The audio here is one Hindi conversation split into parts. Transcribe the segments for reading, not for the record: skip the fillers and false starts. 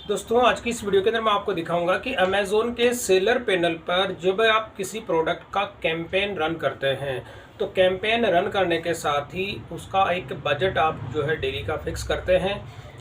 दोस्तों आज की इस वीडियो के अंदर मैं आपको दिखाऊंगा कि अमेज़ोन के सेलर पैनल पर जब आप किसी प्रोडक्ट का कैंपेन रन करते हैं तो कैंपेन रन करने के साथ ही उसका एक बजट आप जो है डेली का फिक्स करते हैं।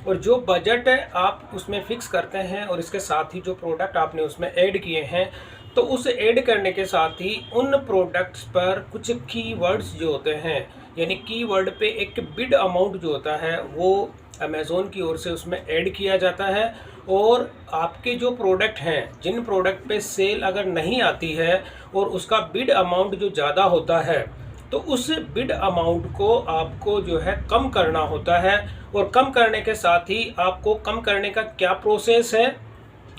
और जो बजट आप उसमें फिक्स करते हैं और इसके साथ ही जो प्रोडक्ट आपने उसमें ऐड किए हैं, तो उस ऐड करने के साथ ही उन प्रोडक्ट्स पर कुछ कीवर्ड्स जो होते हैं, यानी कीवर्ड पे एक बिड अमाउंट जो होता है वो अमेज़ोन की ओर से उसमें ऐड किया जाता है। और आपके जो प्रोडक्ट हैं, जिन प्रोडक्ट पे सेल अगर नहीं आती है और उसका बिड अमाउंट जो ज़्यादा होता है, तो उस बिड अमाउंट को आपको जो है कम करना होता है। और कम करने के साथ ही आपको कम करने का क्या प्रोसेस है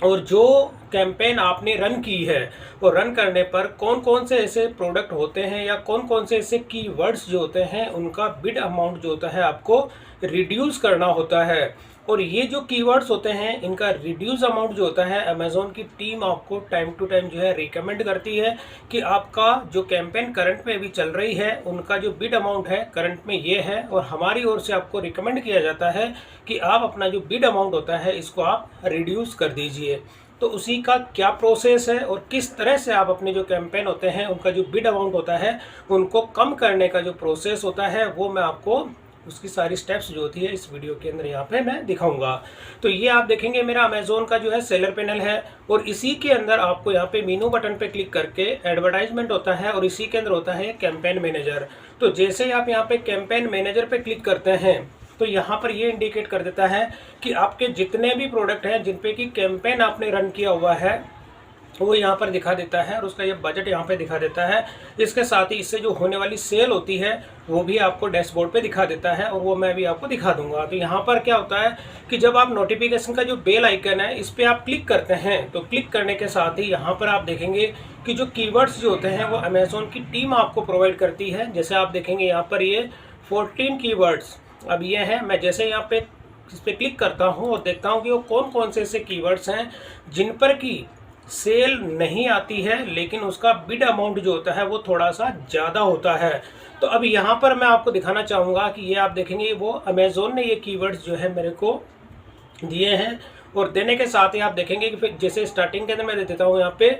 और जो कैंपेन आपने रन की है और रन करने पर कौन कौन से ऐसे प्रोडक्ट होते हैं या कौन कौन से ऐसे कीवर्ड्स जो होते हैं उनका बिड अमाउंट जो होता है आपको रिड्यूस करना होता है। और ये जो कीवर्ड्स होते हैं इनका रिड्यूस अमाउंट जो होता है, अमेज़ॉन की टीम आपको टाइम टू टाइम जो है रिकमेंड करती है कि आपका जो कैंपेन करंट में अभी चल रही है उनका जो बिड अमाउंट है करंट में ये है, और हमारी ओर से आपको रिकमेंड किया जाता है कि आप अपना जो बिड अमाउंट होता है इसको आप रिड्यूस कर दीजिए। तो उसी का क्या प्रोसेस है और किस तरह से आप अपने जो कैंपेन होते हैं उनका जो बिड अमाउंट होता है उनको कम करने का जो प्रोसेस होता है वो मैं आपको उसकी सारी स्टेप्स जो होती है इस वीडियो के अंदर यहाँ पे मैं दिखाऊंगा। तो ये आप देखेंगे मेरा अमेज़ोन का जो है सेलर पैनल है, और इसी के अंदर आपको यहाँ पे मेनू बटन पे क्लिक करके एडवर्टाइजमेंट होता है और इसी के अंदर होता है कैंपेन मैनेजर। तो जैसे ही आप यहाँ पे कैंपेन मैनेजर पे क्लिक करते हैं तो यहाँ पर ये इंडिकेट कर देता है कि आपके जितने भी प्रोडक्ट हैं जिन पे कि कैंपेन आपने रन किया हुआ है वो यहाँ पर दिखा देता है और उसका ये बजट यहाँ पे दिखा देता है। इसके साथ ही इससे जो होने वाली सेल होती है वो भी आपको डैशबोर्ड पे दिखा देता है, और वो मैं भी आपको दिखा दूंगा। तो यहाँ पर क्या होता है कि जब आप नोटिफिकेशन का जो बेल आइकन है इस पर आप क्लिक करते हैं तो क्लिक करने के साथ ही यहाँ पर आप देखेंगे कि जो कीवर्ड्स जो होते हैं वो अमेज़ॉन की टीम आपको प्रोवाइड करती है। जैसे आप देखेंगे यहाँ पर ये 14 कीवर्ड्स अब ये है। मैं जैसे यहाँ पे इस पर क्लिक करता हूँ और देखता हूँ कि वो कौन कौन से ऐसे कीवर्ड्स हैं जिन पर की सेल नहीं आती है लेकिन उसका बिड अमाउंट जो होता है वो थोड़ा सा ज़्यादा होता है। तो अब यहाँ पर मैं आपको दिखाना चाहूँगा कि ये आप देखेंगे वो अमेज़ोन ने ये कीवर्ड्स जो है मेरे को दिए हैं, और देने के साथ ही आप देखेंगे कि फिर जैसे स्टार्टिंग के अंदर मैं दे देता हूँ यहाँ पे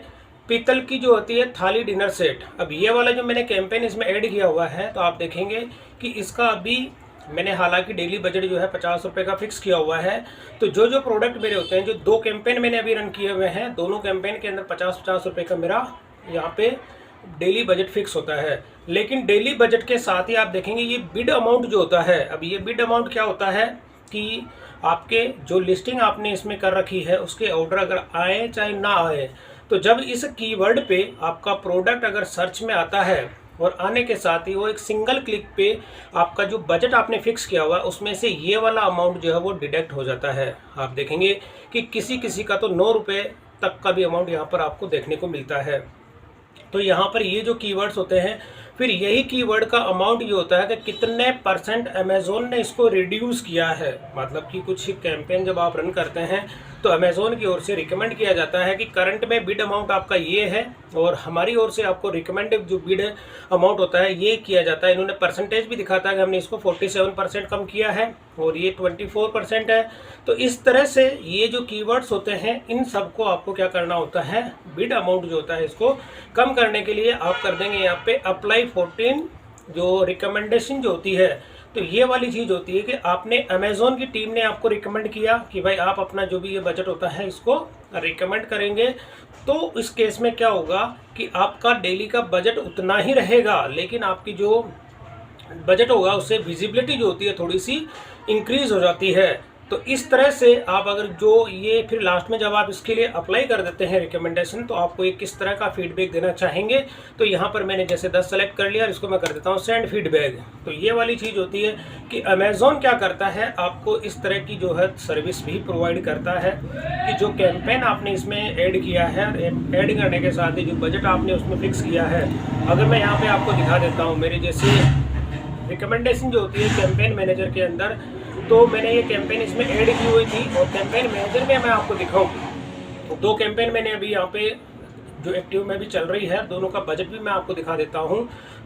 पीतल की जो होती है थाली डिनर सेट। अब ये वाला जो मैंने कैंपेन इसमें ऐड किया हुआ है तो आप देखेंगे कि इसका अभी मैंने हालांकि डेली बजट जो है 50 रुपये का फिक्स किया हुआ है। तो जो जो प्रोडक्ट मेरे होते हैं, जो दो कैंपेन मैंने अभी रन किए हुए हैं, दोनों कैंपेन के अंदर 50-50 रुपये का मेरा यहाँ पे डेली बजट फिक्स होता है। लेकिन डेली बजट के साथ ही आप देखेंगे ये बिड अमाउंट जो होता है, अब ये बिड अमाउंट क्या होता है कि आपके जो लिस्टिंग आपने इसमें कर रखी है उसके ऑर्डर अगर आए चाहे ना आए, तो जब इस कीवर्ड पे आपका प्रोडक्ट अगर सर्च में आता है और आने के साथ ही वो एक सिंगल क्लिक पे आपका जो बजट आपने फिक्स किया हुआ है उसमें से ये वाला अमाउंट जो है वो डिडक्ट हो जाता है। आप देखेंगे कि किसी किसी का तो 9 रुपये तक का भी अमाउंट यहाँ पर आपको देखने को मिलता है। तो यहाँ पर ये जो कीवर्ड्स होते हैं, फिर यही कीवर्ड का अमाउंट ये होता है कि कितने परसेंट अमेज़ोन ने इसको रिड्यूस किया है। मतलब कि कुछ कैंपेन जब आप रन करते हैं तो अमेज़ोन की ओर से रिकमेंड किया जाता है कि करंट में बिड अमाउंट आपका ये है, और हमारी ओर से आपको रिकमेंडेड जो बिड अमाउंट होता है ये किया जाता है। इन्होंने परसेंटेज भी दिखाता है कि हमने इसको 47% कम किया है और ये 24% है। तो इस तरह से ये जो कीवर्ड्स होते हैं इन सबको आपको क्या करना होता है, बिड अमाउंट जो होता है इसको कम करने के लिए आप कर देंगे यहाँ पे अप्लाई 14 जो रिकमेंडेशन जो होती है। तो ये वाली चीज़ होती है कि आपने अमेज़ॉन की टीम ने आपको रिकमेंड किया कि भाई आप अपना जो भी ये बजट होता है इसको रिकमेंड करेंगे, तो इस केस में क्या होगा कि आपका डेली का बजट उतना ही रहेगा लेकिन आपकी जो बजट होगा उससे विजिबिलिटी जो होती है थोड़ी सी इंक्रीज हो जाती है। तो इस तरह से आप अगर जो ये फिर लास्ट में जब आप इसके लिए अप्लाई कर देते हैं रिकमेंडेशन, तो आपको ये किस तरह का फीडबैक देना चाहेंगे। तो यहाँ पर मैंने जैसे 10 सेलेक्ट कर लिया और इसको मैं कर देता हूँ सेंड फीडबैक। तो ये वाली चीज़ होती है कि अमेज़ॉन क्या करता है, आपको इस तरह की जो है सर्विस भी प्रोवाइड करता है कि जो कैंपेन आपने इसमें ऐड किया है, ऐड करने के साथ ही जो बजट आपने उसमें फिक्स किया है, अगर मैं यहाँ पर आपको दिखा देता हूँ मेरे जैसे रिकमेंडेशन जो होती है कैंपेन मैनेजर के अंदर, तो मैंने ये कैंपेन इसमें ऐड की हुई थी और कैंपेन मैनेजर में मैं आपको दिखाऊं तो दो कैंपेन मैंने अभी यहाँ पे जो एक्टिव में भी चल रही है दोनों का बजट भी मैं आपको दिखा देता हूँ।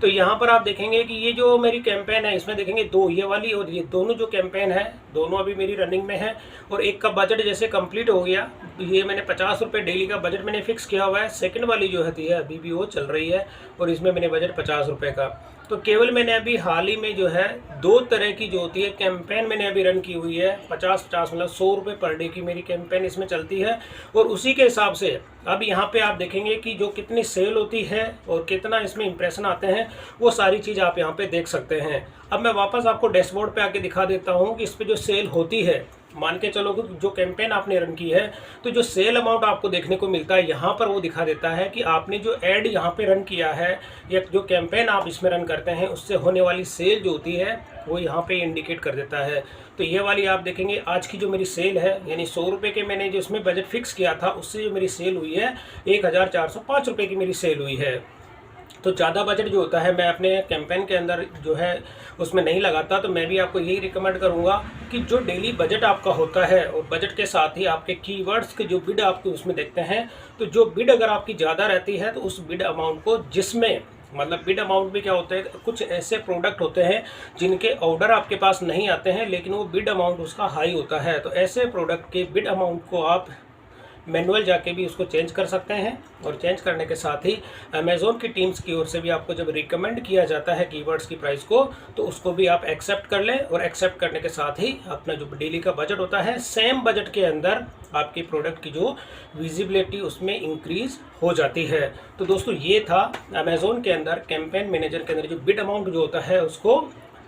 तो यहाँ पर आप देखेंगे कि ये जो मेरी कैंपेन है इसमें देखेंगे दो, ये वाली और ये दोनों जो कैंपेन है दोनों अभी मेरी रनिंग में है। और एक का बजट जैसे कंप्लीट हो गया, ये मैंने 50 रुपये डेली का बजट मैंने फिक्स किया हुआ है। सेकंड वाली जो है अभी भी वो चल रही है और इसमें मैंने बजट 50 रुपये का। तो केवल मैंने अभी हाल ही में जो है 2 तरह की जो होती है कैंपेन मैंने अभी रन की हुई है। 50-50 मतलब 100 रुपये पर डे की मेरी कैंपेन इसमें चलती है। और उसी के हिसाब से अब यहाँ पे आप देखेंगे कि जो कितनी सेल होती है और कितना इसमें इंप्रेशन आते हैं, वो सारी चीज़ आप यहाँ पे देख सकते हैं। अब मैं वापस आपको डैशबोर्ड पे आके दिखा देता हूँ कि इस पर जो सेल होती है, मान के चलो कि जो कैंपेन आपने रन की है तो जो सेल अमाउंट आपको देखने को मिलता है यहाँ पर वो दिखा देता है कि आपने जो ऐड यहाँ पे रन किया है या जो कैंपेन आप इसमें रन करते हैं उससे होने वाली सेल जो होती है वो यहाँ पे इंडिकेट कर देता है। तो ये वाली आप देखेंगे आज की जो मेरी सेल है, यानी 100 रुपये के मैंने जो इसमें बजट फिक्स किया था उससे जो मेरी सेल हुई है 1405 रुपये की मेरी सेल हुई है। तो ज़्यादा बजट जो होता है मैं अपने कैंपेन के अंदर जो है उसमें नहीं लगाता। तो मैं भी आपको यही रिकमेंड करूँगा कि जो डेली बजट आपका होता है और बजट के साथ ही आपके कीवर्ड्स के जो बिड आपको उसमें देखते हैं, तो जो बिड अगर आपकी ज़्यादा रहती है तो उस बिड अमाउंट को, जिसमें मतलब बिड अमाउंट में क्या होता है, कुछ ऐसे प्रोडक्ट होते हैं जिनके ऑर्डर आपके पास नहीं आते हैं लेकिन वो बिड अमाउंट उसका हाई होता है, तो ऐसे प्रोडक्ट के बिड अमाउंट को आप मैनुअल जाके भी उसको चेंज कर सकते हैं। और चेंज करने के साथ ही अमेज़ॉन की टीम्स की ओर से भी आपको जब रिकमेंड किया जाता है कीवर्ड्स की प्राइस को, तो उसको भी आप एक्सेप्ट कर लें। और एक्सेप्ट करने के साथ ही अपना जो डेली का बजट होता है, सेम बजट के अंदर आपकी प्रोडक्ट की जो विजिबिलिटी उसमें इंक्रीज हो जाती है। तो दोस्तों ये था अमेज़ॉन के अंदर कैंपेन मैनेजर के अंदर जो बिड अमाउंट जो होता है उसको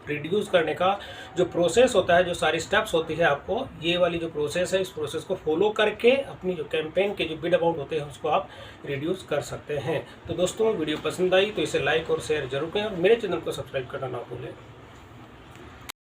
रिड्यूस करने का जो प्रोसेस होता है, जो सारी स्टेप्स होती है, आपको ये वाली जो प्रोसेस है इस प्रोसेस को फॉलो करके अपनी जो कैंपेन के जो बिड अमाउंट होते हैं उसको आप रिड्यूस कर सकते हैं। तो दोस्तों वीडियो पसंद आई तो इसे लाइक और शेयर जरूर करें और मेरे चैनल को सब्सक्राइब करना ना भूलें।